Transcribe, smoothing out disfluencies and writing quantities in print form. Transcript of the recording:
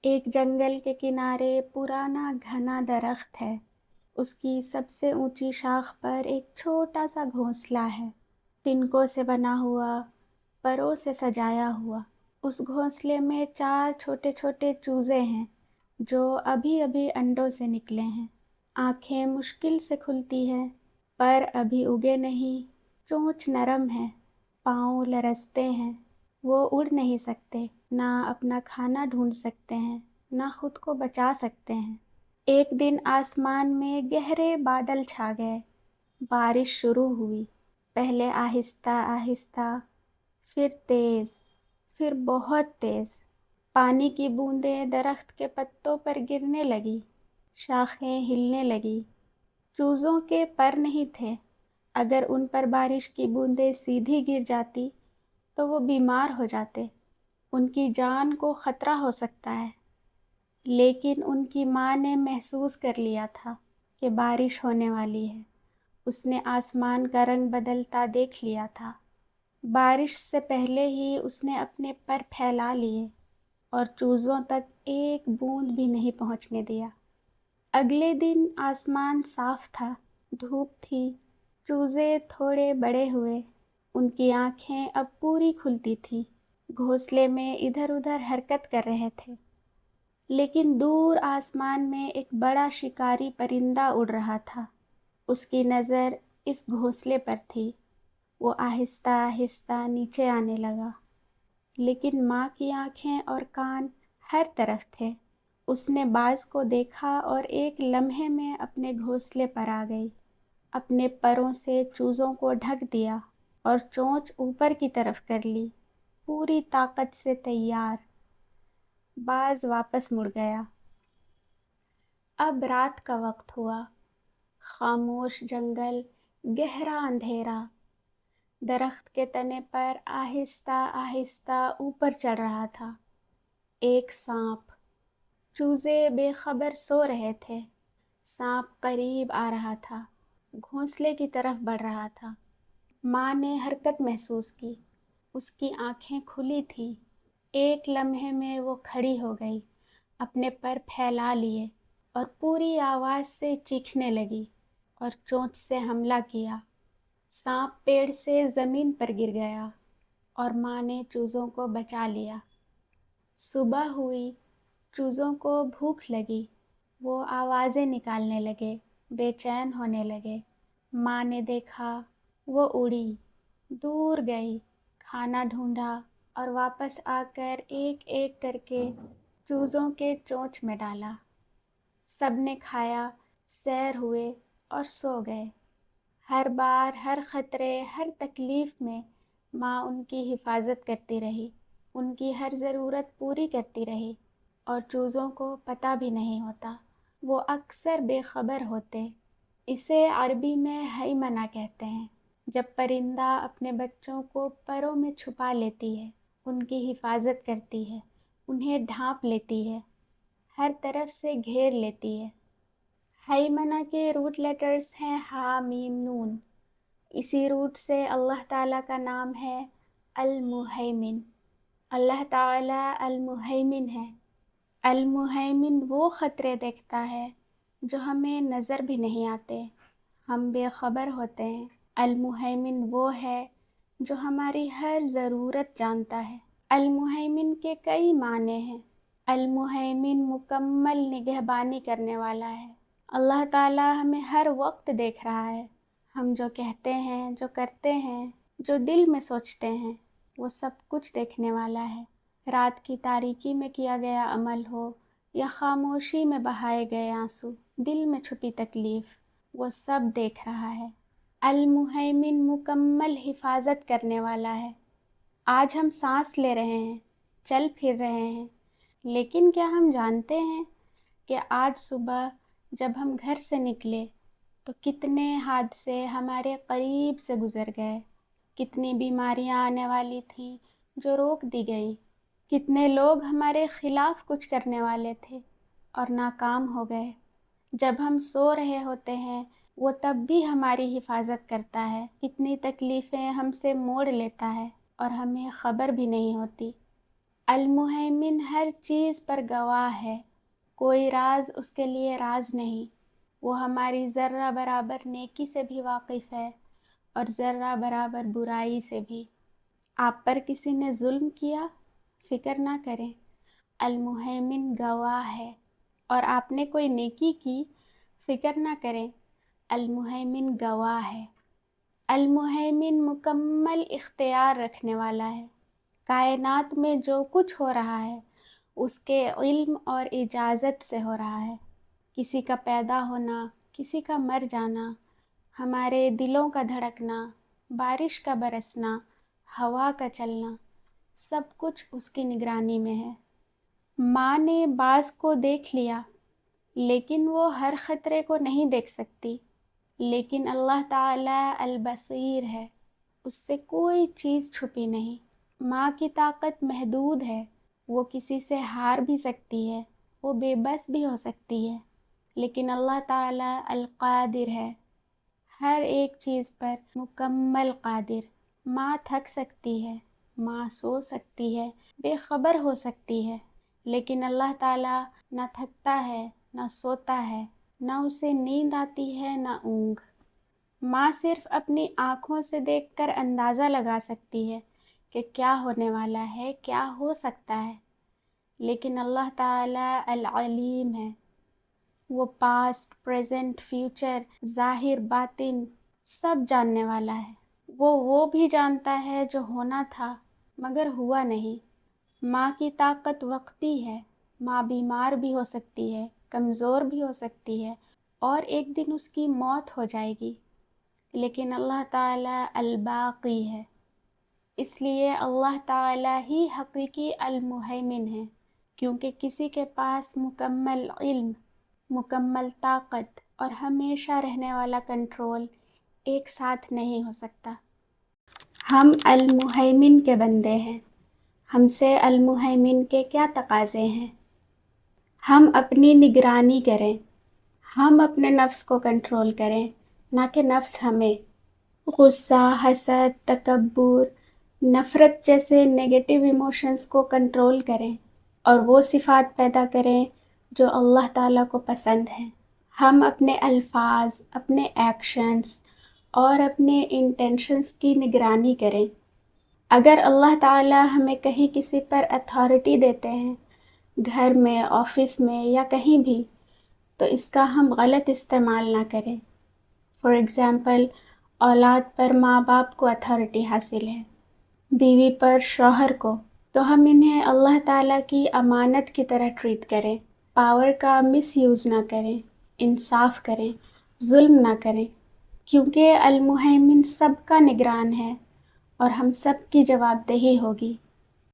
ایک جنگل کے کنارے پرانا گھنا درخت ہے۔ اس کی سب سے اونچی شاخ پر ایک چھوٹا سا گھونسلہ ہے، تنکوں سے بنا ہوا، پروں سے سجایا ہوا۔ اس گھونسلے میں 4 چھوٹے چھوٹے چوزے ہیں جو ابھی ابھی انڈوں سے نکلے ہیں۔ آنکھیں مشکل سے کھلتی ہیں، پر ابھی اگے نہیں، چونچ نرم ہے، پاؤں لرزتے ہیں۔ وہ اڑ نہیں سکتے، نہ اپنا کھانا ڈھونڈ سکتے ہیں، نہ خود کو بچا سکتے ہیں۔ ایک دن آسمان میں گہرے بادل چھا گئے، بارش شروع ہوئی، پہلے آہستہ آہستہ، پھر تیز، پھر بہت تیز۔ پانی کی بوندیں درخت کے پتوں پر گرنے لگی، شاخیں ہلنے لگی۔ چوزوں کے پر نہیں تھے، اگر ان پر بارش کی بوندیں سیدھی گر جاتی تو وہ بیمار ہو جاتے، ان کی جان کو خطرہ ہو سکتا ہے۔ لیکن ان کی ماں نے محسوس کر لیا تھا کہ بارش ہونے والی ہے۔ اس نے آسمان کا رنگ بدلتا دیکھ لیا تھا۔ بارش سے پہلے ہی اس نے اپنے پر پھیلا لیے اور چوزوں تک ایک بوند بھی نہیں پہنچنے دیا۔ اگلے دن آسمان صاف تھا، دھوپ تھی، چوزے تھوڑے بڑے ہوئے، ان کی آنکھیں اب پوری کھلتی تھیں، گھونسلے میں ادھر ادھر حرکت کر رہے تھے۔ لیکن دور آسمان میں ایک بڑا شکاری پرندہ اڑ رہا تھا۔ اس کی نظر اس گھونسلے پر تھی۔ وہ آہستہ آہستہ نیچے آنے لگا، لیکن ماں کی آنکھیں اور کان ہر طرف تھے۔ اس نے باز کو دیکھا اور ایک لمحے میں اپنے گھونسلے پر آ گئی، اپنے پروں سے چوزوں کو ڈھک دیا اور چونچ اوپر کی طرف کر لی، پوری طاقت سے تیار۔ باز واپس مڑ گیا۔ اب رات کا وقت ہوا، خاموش جنگل، گہرا اندھیرا۔ درخت کے تنے پر آہستہ آہستہ اوپر چڑھ رہا تھا ایک سانپ۔ چوزے بے خبر سو رہے تھے۔ سانپ قریب آ رہا تھا، گھونسلے کی طرف بڑھ رہا تھا۔ ماں نے حرکت محسوس کی، اس کی آنکھیں کھلی تھیں۔ ایک لمحے میں وہ کھڑی ہو گئی، اپنے پر پھیلا لیے اور پوری آواز سے چیخنے لگی اور چونچ سے حملہ کیا۔ سانپ پیڑ سے زمین پر گر گیا اور ماں نے چوزوں کو بچا لیا۔ صبح ہوئی، چوزوں کو بھوک لگی، وہ آوازیں نکالنے لگے، بے چین ہونے لگے۔ ماں نے دیکھا، وہ اڑی، دور گئی، کھانا ڈھونڈا اور واپس آ کر ایک ایک کر کے چوزوں کے چونچ میں ڈالا۔ سب نے کھایا، سیر ہوئے اور سو گئے۔ ہر بار، ہر خطرے، ہر تکلیف میں ماں ان کی حفاظت کرتی رہی، ان کی ہر ضرورت پوری کرتی رہی، اور چوزوں کو پتہ بھی نہیں ہوتا، وہ اکثر بے خبر ہوتے۔ اسے عربی میں ہیمنہ کہتے ہیں، جب پرندہ اپنے بچوں کو پروں میں چھپا لیتی ہے، ان کی حفاظت کرتی ہے، انہیں ڈھانپ لیتی ہے، ہر طرف سے گھیر لیتی ہے۔ ہیمنہ کے روٹ لیٹرز ہیں ہا میم نون۔ اسی روٹ سے اللہ تعالیٰ کا نام ہے المہیمن۔ اللہ تعالیٰ المہیمن ہے۔ المہیمن وہ خطرے دیکھتا ہے جو ہمیں نظر بھی نہیں آتے، ہم بے خبر ہوتے ہیں۔ المہیمن وہ ہے جو ہماری ہر ضرورت جانتا ہے۔ المہیمن کے کئی معنی ہیں۔ المہیمن مکمل نگہبانی کرنے والا ہے۔ اللہ تعالیٰ ہمیں ہر وقت دیکھ رہا ہے۔ ہم جو کہتے ہیں، جو کرتے ہیں، جو دل میں سوچتے ہیں، وہ سب کچھ دیکھنے والا ہے۔ رات کی تاریکی میں کیا گیا عمل ہو یا خاموشی میں بہائے گئے آنسو، دل میں چھپی تکلیف، وہ سب دیکھ رہا ہے۔ المہیمن مکمل حفاظت کرنے والا ہے۔ آج ہم سانس لے رہے ہیں، چل پھر رہے ہیں، لیکن کیا ہم جانتے ہیں کہ آج صبح جب ہم گھر سے نکلے تو کتنے حادثے ہمارے قریب سے گزر گئے، کتنی بیماریاں آنے والی تھیں جو روک دی گئی، کتنے لوگ ہمارے خلاف کچھ کرنے والے تھے اور ناکام ہو گئے۔ جب ہم سو رہے ہوتے ہیں وہ تب بھی ہماری حفاظت کرتا ہے، کتنی تکلیفیں ہم سے موڑ لیتا ہے اور ہمیں خبر بھی نہیں ہوتی۔ المہیمن ہر چیز پر گواہ ہے، کوئی راز اس کے لیے راز نہیں۔ وہ ہماری ذرہ برابر نیکی سے بھی واقف ہے اور ذرہ برابر برائی سے بھی۔ آپ پر کسی نے ظلم کیا، فکر نہ کریں، المہیمن گواہ ہے۔ اور آپ نے کوئی نیکی کی، فکر نہ کریں، المہیمن گواہ ہے۔ المہیمن مکمل اختیار رکھنے والا ہے۔ کائنات میں جو کچھ ہو رہا ہے اس کے علم اور اجازت سے ہو رہا ہے۔ کسی کا پیدا ہونا، کسی کا مر جانا، ہمارے دلوں کا دھڑکنا، بارش کا برسنا، ہوا کا چلنا، سب کچھ اس کی نگرانی میں ہے۔ ماں نے باز کو دیکھ لیا لیکن وہ ہر خطرے کو نہیں دیکھ سکتی، لیکن اللہ تعالیٰ البصیر ہے، اس سے کوئی چیز چھپی نہیں۔ ماں کی طاقت محدود ہے، وہ کسی سے ہار بھی سکتی ہے، وہ بے بس بھی ہو سکتی ہے، لیکن اللہ تعالیٰ القادر ہے، ہر ایک چیز پر مکمل قادر۔ ماں تھک سکتی ہے، ماں سو سکتی ہے، بے خبر ہو سکتی ہے، لیکن اللہ تعالیٰ نہ تھکتا ہے، نہ سوتا ہے، نہ اسے نیند آتی ہے، نہ اونگ۔ ماں صرف اپنی آنکھوں سے دیکھ کر اندازہ لگا سکتی ہے کہ کیا ہونے والا ہے، کیا ہو سکتا ہے، لیکن اللہ تعالیٰ العلیم ہے، وہ پاسٹ، پریزنٹ، فیوچر، ظاہر، باطن سب جاننے والا ہے۔ وہ بھی جانتا ہے جو ہونا تھا مگر ہوا نہیں۔ ماں کی طاقت وقتی ہے، ماں بیمار بھی ہو سکتی ہے، کمزور بھی ہو سکتی ہے اور ایک دن اس کی موت ہو جائے گی، لیکن اللہ تعالیٰ الباقی ہے۔ اس لیے اللہ تعالیٰ ہی حقیقی المہیمن ہے، کیونکہ کسی کے پاس مکمل علم، مکمل طاقت اور ہمیشہ رہنے والا کنٹرول ایک ساتھ نہیں ہو سکتا۔ ہم المہیمن کے بندے ہیں، ہم سے المہیمن کے کیا تقاضے ہیں؟ ہم اپنی نگرانی کریں، ہم اپنے نفس کو کنٹرول کریں، نہ کہ نفس ہمیں۔ غصہ، حسد، تکبر، نفرت جیسے نیگیٹو ایموشنز کو کنٹرول کریں اور وہ صفات پیدا کریں جو اللہ تعالیٰ کو پسند ہیں۔ ہم اپنے الفاظ، اپنے ایکشنز اور اپنے انٹینشنز کی نگرانی کریں۔ اگر اللہ تعالیٰ ہمیں کہیں کسی پر اتھارٹی دیتے ہیں، گھر میں، آفس میں یا کہیں بھی، تو اس کا ہم غلط استعمال نہ کریں۔ فار ایگزامپل، اولاد پر ماں باپ کو اتھارٹی حاصل ہے، بیوی پر شوہر کو، تو ہم انہیں اللہ تعالیٰ کی امانت کی طرح ٹریٹ کریں، پاور کا مس یوز نہ کریں، انصاف کریں، ظلم نہ کریں، کیونکہ المہیمن سب کا نگران ہے اور ہم سب کی جواب دہی ہوگی۔